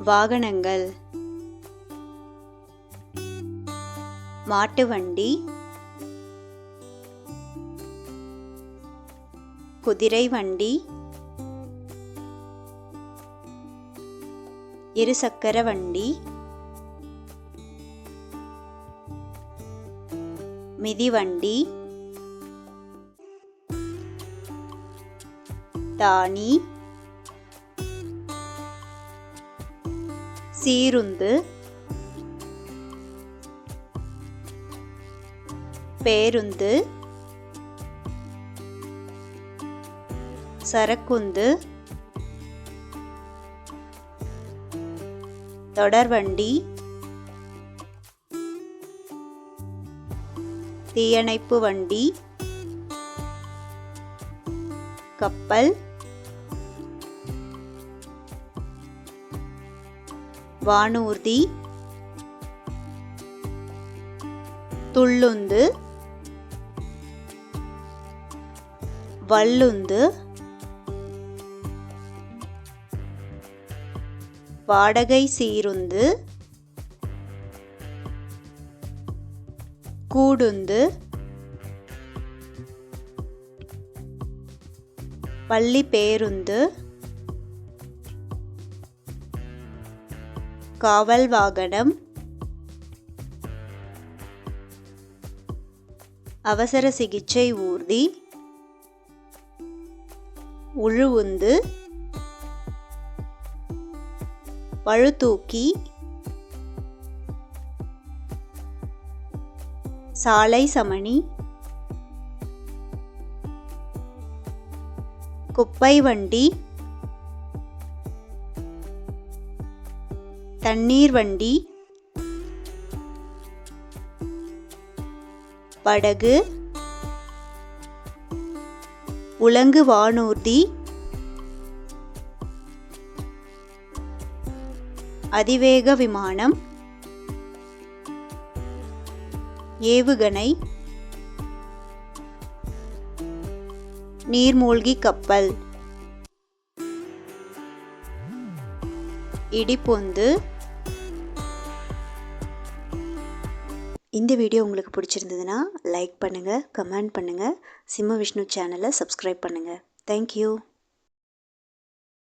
வாகனங்கள் மாட்டு வண்டி, குதிரை வண்டி, இருசக்கர வண்டி, மிதிவண்டி, தானி, சீருந்து, பேருந்து, சரக்குந்து, தொடர்வண்டி, தீயணைப்பு வண்டி, கப்பல், வானூர்தி, துள்ளுந்து, வள்ளுந்து, வாடகை சீருந்து, கூடுந்து, பள்ளி பேருந்து, காவல் வாகனம், அவசர சிகிச்சை ஊர்தி, உழுவுந்து, பழுதூக்கி, சாலை சமணி, குப்பை வண்டி, தண்ணீர் வண்டி, படகு, உலங்கு வானூர்தி, அதிவேக விமானம், ஏவுகணை, நீர்மூழ்கி கப்பல், இடிப்பொந்து. இந்த வீடியோ உங்களுக்கு பிடிச்சிருந்ததுன்னா லைக் பண்ணுங்கள், கமெண்ட் பண்ணுங்கள், சிம்ம விஷ்ணு சேனலை சப்ஸ்கிரைப் பண்ணுங்கள். தேங்க்யூ.